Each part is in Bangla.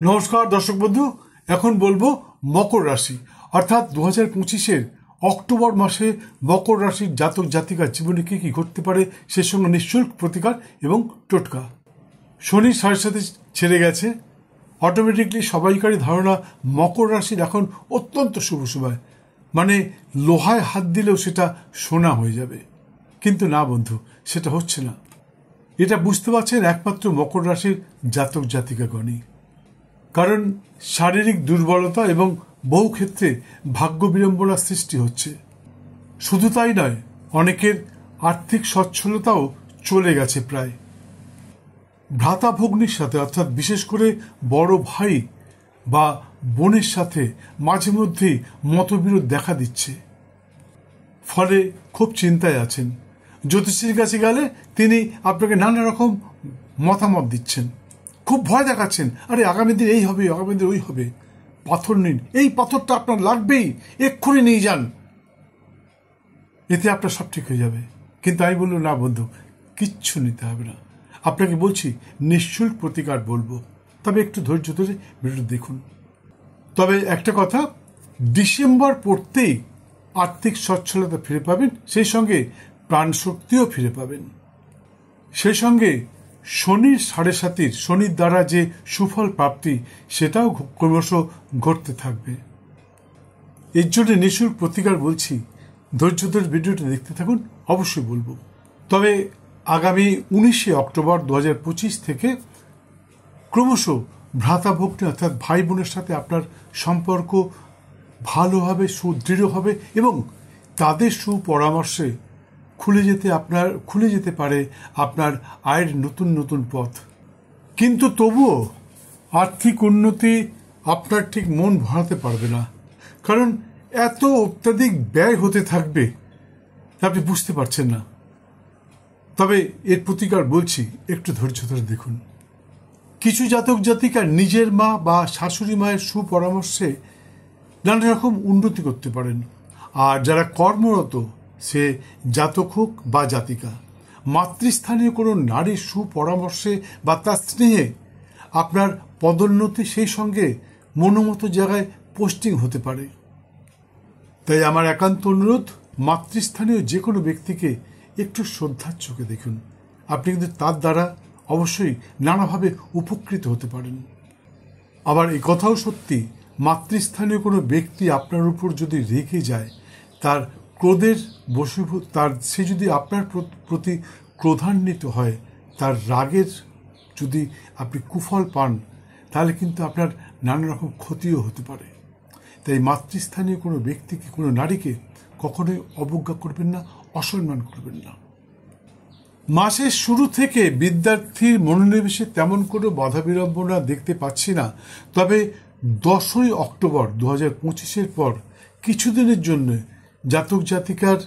নমস্কার দর্শক বন্ধু, এখন বলবো মকর রাশি অর্থাৎ 2025-এর অক্টোবর মাসে মকর রাশির জাতক জাতিকার জীবনে কি কি ঘটতে পারে সে সঙ্গে নিঃশুল্ক প্রতিকার এবং টোটকা। শনি 7.5 ছেড়ে গেছে, অটোমেটিকলি সবাইকারই ধারণা মকর রাশির এখন অত্যন্ত শুভ সময়, মানে লোহায় হাত দিলেও সেটা সোনা হয়ে যাবে। কিন্তু না বন্ধু, সেটা হচ্ছে না। এটা বুঝতে পারছেন একমাত্র মকর রাশির জাতক জাতিকাগণই। কারণ শারীরিক দুর্বলতা এবং বহু ক্ষেত্রে ভাগ্য বিড়ম্বনার সৃষ্টি হচ্ছে। শুধু তাই নয়, অনেকের আর্থিক সচ্ছলতাও চলে গেছে প্রায়। ভ্রাতা ভগ্নির সাথে অর্থাৎ বিশেষ করে বড় ভাই বা বোনের সাথে মাঝে মধ্যেই মতবিরোধ দেখা দিচ্ছে, ফলে খুব চিন্তায় আছেন। জ্যোতিষীর কাছে গেলে তিনি আপনাকে নানা রকম মতামত দিচ্ছেন, খুব ভয় দেখাচ্ছেন, আরে আগামী দিন এই হবে, আগামী দিন ওই হবে, পাথর নিন, এই পাথরটা আপনার লাগবেই, এক্ষুনি নিয়ে যান, এতে আপনার সব ঠিক হয়ে যাবে। কিন্তু আমি বললাম না বন্ধু, কিচ্ছু নিতে হবে না। আপনাকে বলছি নিঃশুল্ক প্রতিকার বলবো, তবে একটু ধৈর্য ধরে ভিডিও দেখুন। তবে একটা কথা, ডিসেম্বর পড়তেই আর্থিক সচ্ছলতা ফিরে পাবেন, সেই সঙ্গে প্রাণশক্তিও ফিরে পাবেন। সেই সঙ্গে শনির 7.5, শনির দ্বারা যে সুফল প্রাপ্তি সেটাও ক্রমশ ঘটতে থাকবে। এর জন্য নিঃশুল্ক প্রতিকার বলছি, ধৈর্য ধরে ভিডিওটা দেখতে থাকুন, অবশ্যই বলবো। তবে আগামী 19 অক্টোবর 2025 থেকে ক্রমশ ভ্রাতা ভগ্নী অর্থাৎ ভাই বোনের সাথে আপনার সম্পর্ক ভালোভাবে সুদৃঢ় হবে এবং তাদের সুপরামর্শে খুলে যেতে পারে আপনার আয়ের নতুন নতুন পথ। কিন্তু তবুও আর্থিক উন্নতি আপনার ঠিক মন ভরাতে পারবে না, কারণ এত অত্যাধিক ব্যয় হতে থাকবে আপনি বুঝতে পারছেন না। তবে এর প্রতিকার বলছি, একটু ধৈর্য ধরে দেখুন। কিছু জাতক জাতিকা নিজের মা বা শাশুড়ি মায়ের সুপরামর্শে নানা রকম উন্নতি করতে পারেন। আর যারা কর্মরত, সে জাতক হোক বা জাতিকা, মাতৃস্থানীয় কোনো নারীর সুপরামর্শে বা তার স্নেহে আপনার পদোন্নতি, সেই সঙ্গে মনোমতো জায়গায় পোস্টিং হতে পারে। তাই আমার একান্ত অনুরোধ, মাতৃস্থানীয় যে কোনো ব্যক্তিকে একটু শ্রদ্ধার চোখে দেখুন। আপনি কিন্তু তার দ্বারা অবশ্যই নানাভাবে উপকৃত হতে পারেন। আবার এই কথাও সত্যি, মাতৃস্থানীয় কোনো ব্যক্তি আপনার উপর যদি রেগে যায়, তার ক্রোধের বশীভূত, সে যদি আপনার প্রতি ক্রোধান্বিত হয়, তার রাগের যদি আপনি কুফল পান, তাহলে কিন্তু আপনার নানা রকম ক্ষতিও হতে পারে। তাই মাতৃস্থানীয় কোনো ব্যক্তিকে, কোনো নারীকে কখনোই অবজ্ঞা করবেন না, অসম্মান করবেন না। মাসের শুরু থেকে বিদ্যার্থীর মনোনিবেশে তেমন কোনো বাধা বিড়ম্বনা দেখতে পাচ্ছি না। তবে 10 অক্টোবর 2025-এর পর কিছুদিনের জন্য জাতক জাতিকার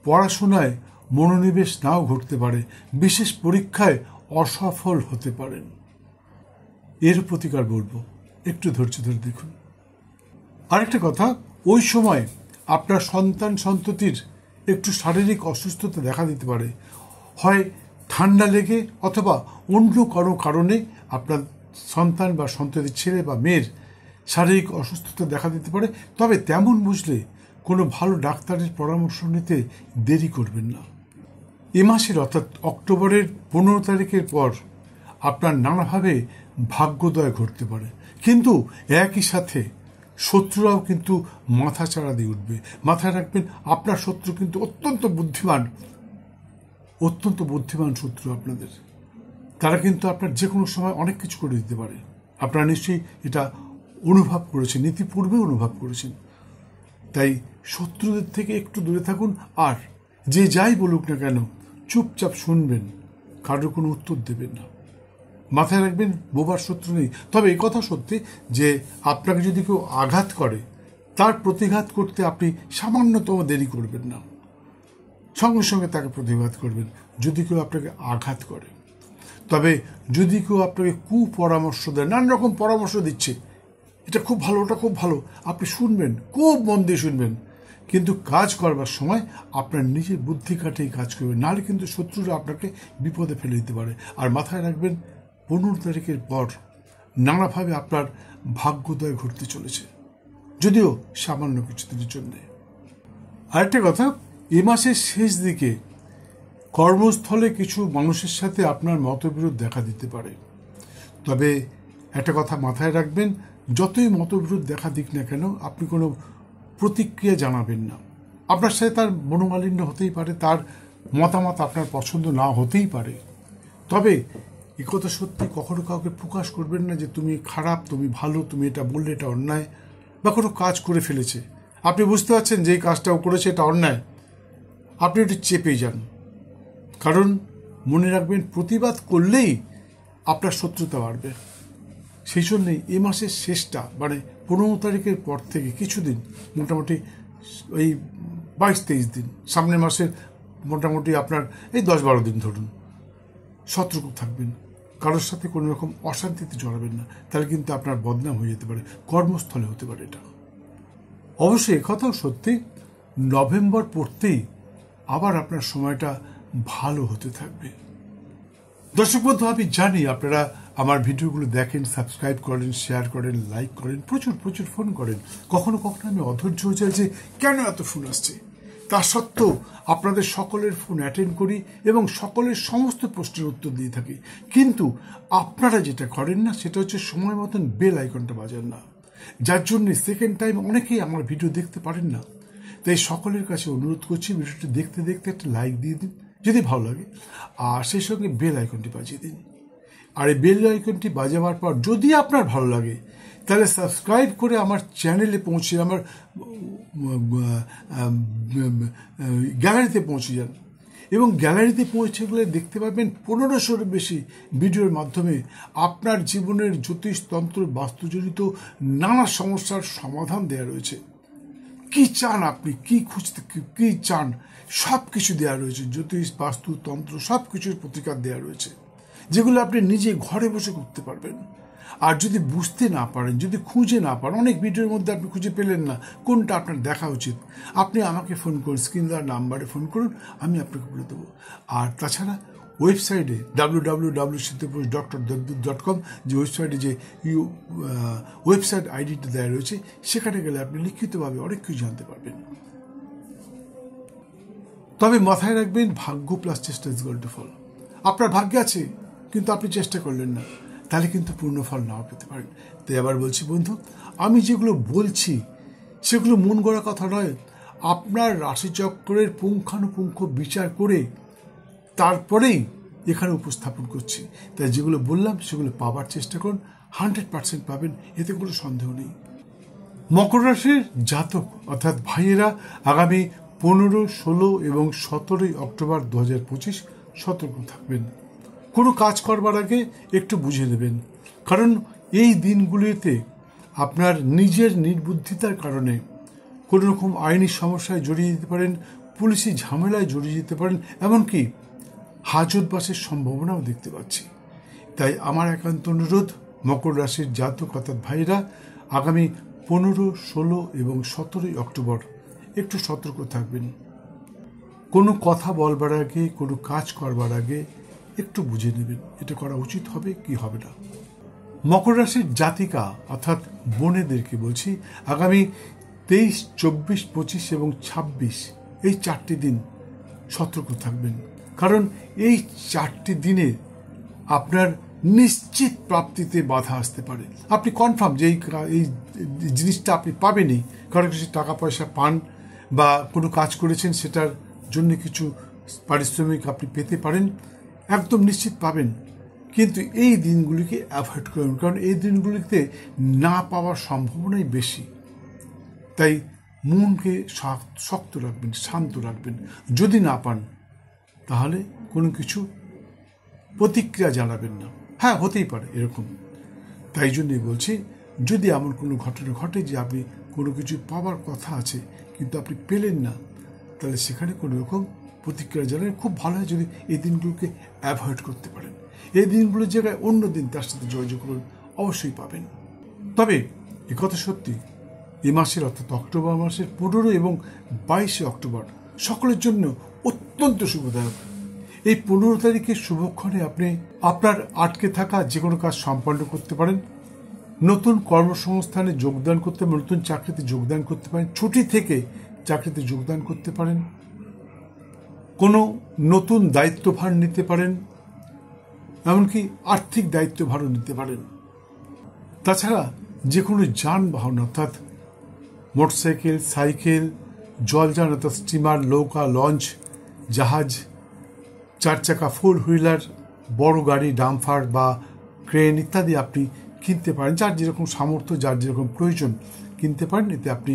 পড়াশোনায় মনোনিবেশ নাও ঘটতে পারে, বিশেষ পরীক্ষায় অসফল হতে পারেন। এর প্রতিকার বলবো, একটু ধৈর্য ধরে দেখুন। আরেকটা কথা, ওই সময় আপনার সন্তান সন্ততির একটু শারীরিক অসুস্থতা দেখা দিতে পারে। হয় ঠান্ডা লেগে অথবা অন্য কোনো কারণে আপনার সন্তান বা সন্ততির ছেলে বা মেয়ের শারীরিক অসুস্থতা দেখা দিতে পারে। তবে তেমন বুঝলে কোনো ভালো ডাক্তারের পরামর্শ নিতে দেরি করবেন না। এ মাসের অর্থাৎ অক্টোবরের 15 তারিখের পর আপনার নানাভাবে ভাগ্যোদয় ঘটতে পারে, কিন্তু একই সাথে শত্রুরাও কিন্তু মাথা চাড়া দিয়ে উঠবে। মাথায় রাখবেন, আপনার শত্রু কিন্তু অত্যন্ত বুদ্ধিমান শত্রু আপনাদের। তারা কিন্তু আপনার যে কোনো সময় অনেক কিছু করে দিতে পারে। আপনারা নিশ্চয়ই এটা অনুভব করেছেন, ইতিপূর্বে অনুভব করেছেন। তাই শত্রুদের থেকে একটু দূরে থাকুন, আর যে যাই বলুক না কেন চুপচাপ শুনবেন, কারোর কোনো উত্তর দেবেন না। মাথায় রাখবেন, বোবার শত্রু নেই। তবে এই কথা সত্যি যে আপনাকে যদি কেউ আঘাত করে, তার প্রতিঘাত করতে আপনি সামান্যতম দেরি করবেন না, সঙ্গে সঙ্গে তাকে প্রতিবাদ করবেন যদি কেউ আপনাকে আঘাত করে। তবে যদি কেউ আপনাকে কুপরামর্শ দেয়, নানা রকম পরামর্শ দিচ্ছে, এটা খুব ভালো, ওটা খুব ভালো, আপনি শুনবেন, খুব মন দিয়ে শুনবেন, কিন্তু কাজ করবার সময় আপনার নিজের বুদ্ধি কাটিয়ে কাজ করবেন, নাহলে কিন্তু শত্রুরা আপনাকে বিপদে ফেলে দিতে পারে। আর মাথায় রাখবেন, 15 তারিখের পর নানাভাবে আপনার ভাগ্যোদয় ঘটতে চলেছে, যদিও সামান্য কিছুদিনের জন্য। আরেকটা কথা, এ মাসের শেষ দিকে কর্মস্থলে কিছু মানুষের সাথে আপনার মতবিরোধ দেখা দিতে পারে। তবে একটা কথা মাথায় রাখবেন, যতই মতবিরোধ দেখা দিক না কেন আপনি কোনো প্রতিক্রিয়া জানাবেন না। আপনার সাথে তার মনোমালিন্য হতেই পারে, তার মতামত আপনার পছন্দ না হতেই পারে, তবে এ কথা সত্যি কখনো কাউকে প্রকাশ করবেন না যে তুমি খারাপ, তুমি ভালো, তুমি এটা বললে এটা অন্যায়, বা কোনো কাজ করে ফেলেছে আপনি বুঝতে পারছেন যে এই কাজটাও করেছে এটা অন্যায়, আপনি একটু চেপে যান। কারণ মনে রাখবেন, প্রতিবাদ করলেই আপনার শত্রুতা বাড়বে। সেই জন্যেই এ মাসের শেষটা মানে 15 তারিখের পর থেকে কিছুদিন, মোটামুটি এই 22-23 দিন, সামনের মাসের মোটামুটি আপনার এই 10-12 দিন ধরুন, সতর্ক থাকবেন। কারোর সাথে কোনো রকম অশান্তিতে জড়াবেন না, তাহলে কিন্তু আপনার বদনাম হয়ে যেতে পারে, কর্মস্থলে হতে পারে এটা। অবশ্যই একথাও সত্যি, নভেম্বর পড়তেই আবার আপনার সময়টা ভালো হতে থাকবে। দর্শক বন্ধু, আমি জানি আপনারা আমার ভিডিওগুলো দেখেন, সাবস্ক্রাইব করেন, শেয়ার করেন, লাইক করেন, প্রচুর প্রচুর ফোন করেন। কখনো কখনো আমি অধৈর্য হয়ে যাই যে কেন এত ফোন আসছে। তা সত্ত্বেও আপনাদের সকলের ফোন অ্যাটেন্ড করি এবং সকলের সমস্ত প্রশ্নের উত্তর দিয়ে থাকি। কিন্তু আপনারা যেটা করেন না সেটা হচ্ছে সময় মতন বেল আইকনটা বাজান না, যার জন্যে সেকেন্ড টাইম অনেকেই আমার ভিডিও দেখতে পারেন না। তাই সকলের কাছে অনুরোধ করছি, ভিডিওটি দেখতে দেখতে একটা লাইক দিয়ে দিন যদি ভালো লাগে, আর সেই সঙ্গে বেল আইকনটি বাজিয়ে দিন। আর এই বেল আইকনটি বাজাবার পর যদি আপনার ভালো লাগে তাহলে সাবস্ক্রাইব করে আমার চ্যানেলে পৌঁছে, আমার গ্যালারিতে পৌঁছে যান, এবং গ্যালারিতে পৌঁছে গেলে দেখতে পাবেন 1500-এর বেশি ভিডিওর মাধ্যমে আপনার জীবনের জ্যোতিষতন্ত্র বাস্তুজনিত নানা সমস্যার সমাধান দেওয়া রয়েছে। কি চান আপনি, কি খুঁজতে, কি চান, সব কিছু দেওয়া রয়েছে। জ্যোতিষ, বাস্তু, তন্ত্র সব কিছুর প্রতিকার দেওয়া রয়েছে, যেগুলো আপনি নিজে ঘরে বসে করতে পারবেন। আর যদি বুঝতে না পারেন, যদি খুঁজে না পারেন, অনেক ভিডিওর মধ্যে আপনি খুঁজে পেলেন না কোনটা আপনার দেখা উচিত, আপনি আমাকে ফোন করুন, স্ক্রিন দেওয়ার নাম্বারে ফোন করুন, আমি আপনাকে বলে দেবো। আর তাছাড়া ওয়েবসাইটে www.siddhipurush.com যে ওয়েবসাইটে যে ওয়েবসাইট আইডিটা দেওয়া রয়েছে, সেখানে গেলে আপনি লিখিতভাবে অনেক কিছু জানতে পারবেন। তবে মাথায় রাখবেন, ভাগ্য প্লাস চেষ্টা ইজ ইকুয়াল টু ফল। আপনার ভাগ্যে আছে কিন্তু আপনি চেষ্টা করলেন না, তাহলে কিন্তু পূর্ণ ফল নাও পেতে পারেন। তাই আবার বলছি বন্ধু, আমি যেগুলো বলছি সেগুলো মন গড়া কথা নয়, আপনার রাশিচক্রের পুঙ্খানুপুঙ্খ বিচার করে তারপরেই এখানে উপস্থাপন করছি। তাই যেগুলো বললাম সেগুলো পাবার চেষ্টা করুন, 100% পাবেন, এতে কোনো সন্দেহ নেই। মকর রাশির জাতক অর্থাৎ ভাইয়েরা আগামী 15, 16 এবং 17 অক্টোবর 2025 সতর্ক থাকবেন। কোনো কাজ করবার আগে একটু বুঝে নেবেন, কারণ এই দিনগুলিতে আপনার নিজের নির্বুদ্ধিতার কারণে কোনো রকম আইনি সমস্যায় জড়িয়ে যেতে পারেন, পুলিশি ঝামেলায় জড়িয়ে যেতে পারেন, এমনকি হাজতবাসের সম্ভাবনাও দেখতে পাচ্ছি। তাই আমার একান্ত অনুরোধ, মকর রাশির জাতক অর্থাৎ ভাইরা আগামী 15, 16 এবং 17 অক্টোবর একটু সতর্ক থাকবেন। কোনো কথা বলবার আগে, কোনো কাজ করবার আগে একটু বুঝে নেবেন এটা করা উচিত হবে কি হবে না। মকর রাশির জাতিকা অর্থাৎ বোনেদেরকে বলছি, আগামী 23, 24, 25 এবং 26 এই 4টি দিন সতর্ক থাকবেন। কারণ এই 4টি দিনে আপনার নিশ্চিত প্রাপ্তিতে বাধা আসতে পারে। আপনি কনফার্ম যে এই জিনিসটা আপনি পাবেনই, কারণ কিছু টাকা পয়সা পান বা কোনো কাজ করেছেন সেটার জন্য কিছু পারিশ্রমিক আপনি পেতে পারেন, একদম নিশ্চিত পাবেন। কিন্তু এই দিনগুলিকে অ্যাভয়েড করুন, কারণ এই দিনগুলিতে না পাওয়ার সম্ভাবনাই বেশি। তাই মনকে শক্ত রাখবেন, শান্ত রাখবেন। যদি না পান তাহলে কোনো কিছু প্রতিক্রিয়া জানাবেন না। হ্যাঁ, হতেই পারে এরকম। তাই জন্যই বলছি, যদি এমন কোনো ঘটনা ঘটে যে আপনি কোনো কিছু পাওয়ার কথা আছে কিন্তু আপনি পেলেন না, তাহলে সেখানে কোনো রকম প্রতিক্রিয়া জানালে খুব ভালো হয় যদি এই দিনগুলোকে অ্যাভয়েড করতে পারেন। এই দিনগুলোর জায়গায় অন্য দিন তার সাথে যোগাযোগ করুন, অবশ্যই পাবেন। তবে একথা সত্যি, এই মাসের অর্থাৎ অক্টোবর মাসের 15 এবং 22 অক্টোবর সকলের জন্য অত্যন্ত শুভদায়ক। এই 15 তারিখের শুভক্ষণে আপনি আপনার আটকে থাকা যে কোনো কাজ সম্পন্ন করতে পারেন নতুন কর্মসংস্থানে যোগদান করতে পারেন, নতুন চাকরিতে যোগদান করতে পারেন, ছুটি থেকে চাকরিতে যোগদান করতে পারেন, কোনো নতুন দায়িত্বভার নিতে পারেন, এমনকি আর্থিক দায়িত্বভারও নিতে পারেন। তাছাড়া যে কোনো যানবাহন অর্থাৎ মোটরসাইকেল, সাইকেল, জলযান অর্থাৎ স্টিমার, নৌকা, লঞ্চ, জাহাজ, 4 চাকা, 4 হুইলার, বড় গাড়ি, ডাম্পার বা ক্রেন ইত্যাদি আপনি কিনতে পারেন। যার যেরকম সামর্থ্য, যার যেরকম প্রয়োজন কিনতে পারেন। এতে আপনি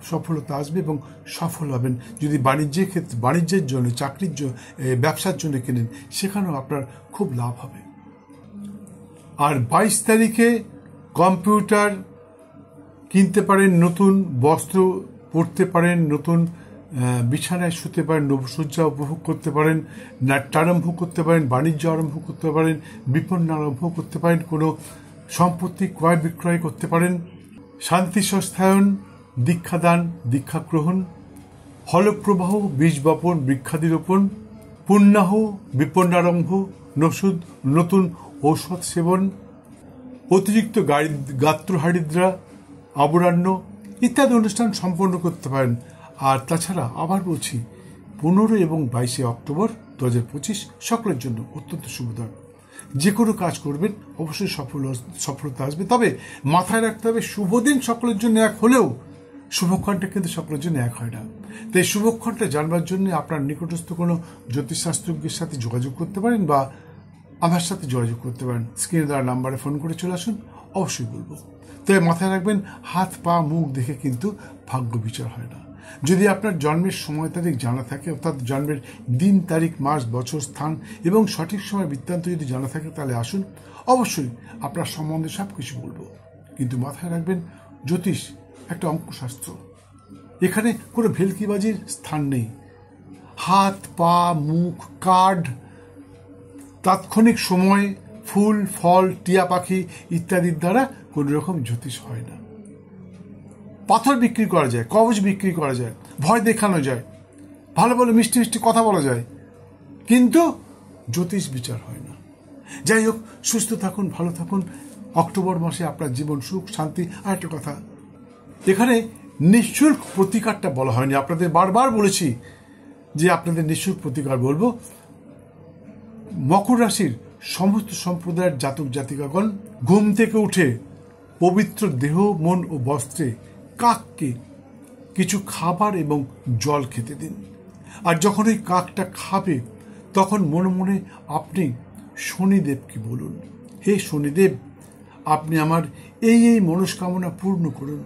সফলতা আসবে এবং সফল হবেন। যদি বাণিজ্যের জন্য, চাকরির জন্য, ব্যবসার জন্য কেনেন, সেখানেও আপনার খুব লাভ হবে। আর 22 তারিখে কম্পিউটার কিনতে পারেন, নতুন বস্ত্র পরতে পারেন, নতুন বিছানায় শুতে পারেন, নবসজ্জা উপভোগ করতে পারেন, নাট্য আরম্ভ করতে পারেন, বাণিজ্য আরম্ভ করতে পারেন, বিপণন আরম্ভ করতে পারেন, কোনো সম্পত্তি ক্রয় বিক্রয় করতে পারেন, শান্তি সংস্থায়ন, দীক্ষাদান, দীক্ষা গ্রহণ, হলপ্রবাহ, বীজ বপন, বৃক্ষাদি রোপণ, পুণ্যাহ, বিপন্নারম্ভ, নতুন ঔষধ সেবন, অতিরিক্ত গাত্রহারিদ্রা, আবরাণ্য ইত্যাদি অনুষ্ঠান সম্পন্ন করতে পারেন। আর তাছাড়া আবার বলছি, 15 এবং 22 অক্টোবর 2025 সকলের জন্য অত্যন্ত শুভদায়ক। যে কোনো কাজ করবেন অবশ্যই সফলতা আসবে। তবে মাথায় রাখতে হবে, শুভ দিন সকলের জন্য এক হলেও শুভক্ষণটা কিন্তু সকলের জন্য এক হয় না। তাই শুভক্ষণটা জানবার জন্য আপনার নিকটস্থ কোনো জ্যোতিষশাস্ত্রজ্ঞের সাথে যোগাযোগ করতে পারেন বা আমার সাথে যোগাযোগ করতে পারেন। স্ক্রিনে দেওয়া নাম্বারে ফোন করে চলে আসুন, অবশ্যই বলবো। তবে মাথায় রাখবেন, হাত পা মুখ দেখে কিন্তু ভাগ্য বিচার হয় না। যদি আপনার জন্মের সময় তারিখ জানা থাকে, অর্থাৎ জন্মের দিন, তারিখ, মাস, বছর, স্থান এবং সঠিক সময় বৃত্তান্ত যদি জানা থাকে, তাহলে আসুন, অবশ্যই আপনার সম্বন্ধে সব কিছু বলবো। কিন্তু মাথায় রাখবেন, জ্যোতিষ একটা অঙ্কশাস্ত্র, এখানে কোনো ভেলকিবাজির স্থান নেই। হাত পা মুখ, কার্ড, তাৎক্ষণিক সময়, ফুল ফল, টিয়া পাখি ইত্যাদির দ্বারা কোনো রকম জ্যোতিষ হয় না। পাথর বিক্রি করা যায়, কবচ বিক্রি করা যায়, ভয় দেখানো যায়, ভালো ভালো মিষ্টি মিষ্টি কথা বলা যায়, কিন্তু জ্যোতিষ বিচার হয় না। যাই হোক, সুস্থ থাকুন, ভালো থাকুন। অক্টোবর মাসে আপনার জীবন সুখ শান্তি। আর একটা কথা, এখানে নিঃশুল্ক প্রতিকারটা বলা হয়নি। আপনাদের বারবার বলেছি যে আপনাদের নিঃশুল্ক প্রতিকার বলবো। মকর রাশির সমস্ত সম্প্রদায়ের জাতক জাতিকাগণ ঘুম থেকে উঠে পবিত্র দেহ, মন ও বস্ত্রে কাককে কিছু খাবার এবং জল খেতে দিন। আর যখন ওই কাকটা খাবে, তখন মনে মনে আপনি শনিদেবকে বলুন, হে শনিদেব, আপনি আমার এই মনস্কামনা পূর্ণ করুন।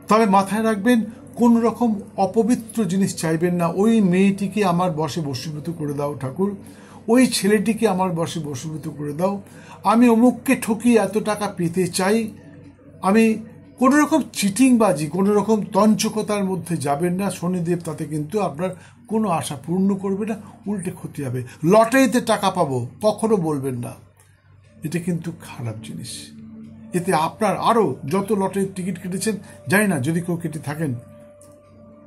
তবে মাথায় রাখবেন, কোন রকম অপবিত্র জিনিস চাইবেন না। ওই মেয়েটিকে আমার বশে বশীভূত করে দাও ঠাকুর, ওই ছেলেটিকে আমার বশে বশীভূত করে দাও, আমি অমুককে ঠকিয়ে এত টাকা পেতে চাই। আমি কোনো রকম চিটিংবাজি, কোনো রকম তঞ্চকতার মধ্যে যাবেন না। শনিদেব তাতে কিন্তু আপনার কোনো আশা পূর্ণ করবে না, উল্টে ক্ষতি হবে। লটারিতে টাকা পাবো কখনো বলবেন না, এটা কিন্তু খারাপ জিনিস। এতে আপনার আরও যত লটারির টিকিট কেটেছেন, জানি না যদি কেউ কেটে থাকেন,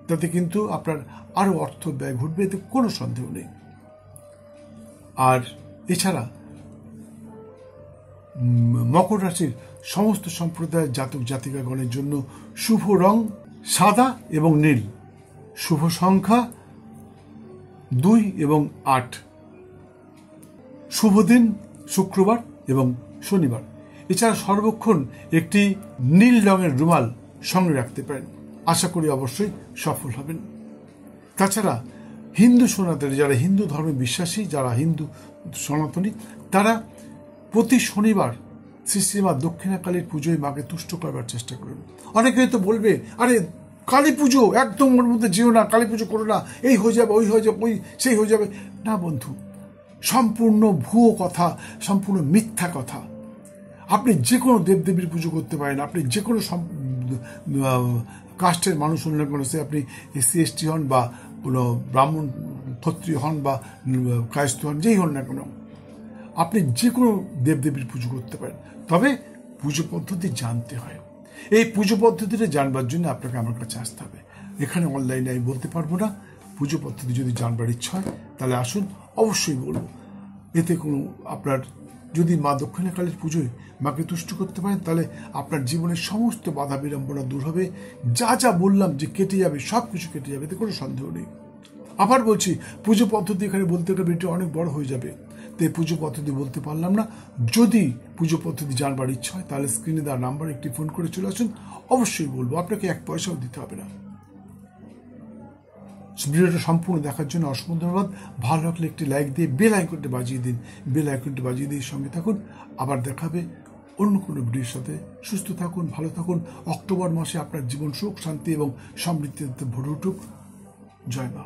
তাতে কিন্তু আপনার আরও অর্থ ব্যয় ঘটবে, এতে কোনো সন্দেহ নেই। আর এছাড়া মকর রাশির সমস্ত সম্প্রদায়ের জাতক জাতিকাগণের জন্য শুভ রং সাদা এবং নীল, শুভ সংখ্যা 2 এবং 8, শুভ দিন শুক্রবার এবং শনিবার। এছাড়া সর্বক্ষণ একটি নীল রঙের রুমাল সঙ্গে রাখতে পারেন। আশা করি অবশ্যই সফল হবেন। তাছাড়া হিন্দু সনাতনী, যারা হিন্দু ধর্মে বিশ্বাসী, যারা হিন্দু সনাতনী, তারা প্রতি শনিবার শ্রী শ্রীমা দক্ষিণাকালীর পুজোয় মাকে তুষ্ট করবার চেষ্টা করুন। অনেকে তো বলবে, আরে কালী পুজো একদম ওর মধ্যে যেও না, কালী পুজো করো না, এই হয়ে যাবে, ওই হয়ে যাবে, ওই সেই হয়ে যাবে। না বন্ধু, সম্পূর্ণ ভুয়ো কথা, সম্পূর্ণ মিথ্যা কথা। আপনি যে কোনো দেবদেবীর পুজো করতে পারেন, আপনি যে কোনো কাস্টের মানুষ হন না কেন, সে আপনি SC ST হন বা কোনো ব্রাহ্মণ ক্ষত্রিয় হন বা কায়স্থ হন, যেই হন না কেন, আপনি যে কোনো দেবদেবীর পুজো করতে পারেন। তবে পুজো পদ্ধতি জানতে হয়। এই পুজো পদ্ধতিটা জানবার জন্য আপনাকে আমার কাছে আসতে হবে। এখানে অনলাইনে আমি বলতে পারবো না। পুজো পদ্ধতি যদি জানবার ইচ্ছা হয়, তাহলে আসুন, অবশ্যই বলবো। এতে কোনো আপনার যদি মা দক্ষিণাকালীর পুজোয় মাকে তুষ্ট করতে পারেন, তাহলে আপনার জীবনের সমস্ত বাধা বিড়ম্বনা দূর হবে। যা যা বললাম যে কেটে যাবে, সব কিছু কেটে যাবে, এতে কোনো সন্দেহ নেই। আবার বলছি, পুজো পদ্ধতি এখানে বলতে গেলে ভিডিও অনেক বড় হয়ে যাবে, তাই পুজো পদ্ধতি বলতে পারলাম না। যদি পুজো পদ্ধতি জানবার ইচ্ছা হয়, তাহলে স্ক্রিনে দেওয়া নাম্বারে একটি ফোন করে চলে আসুন, অবশ্যই বলবো, আপনাকে 1 পয়সাও দিতে হবে না। ভিডিওটা সম্পূর্ণ দেখার জন্য অসংখ্য ধন্যবাদ। ভালো লাগলে একটি লাইক দিয়ে বেল আইকনটি বাজিয়ে দিন, বেল আইকনটি বাজিয়ে দিয়ে সঙ্গে থাকুন। আবার দেখাবে অন্য কোনো ভিডিওর সাথে। সুস্থ থাকুন, ভালো থাকুন। অক্টোবর মাসে আপনার জীবন সুখ, শান্তি এবং সমৃদ্ধিতে ভরে উঠুক। জয় মা।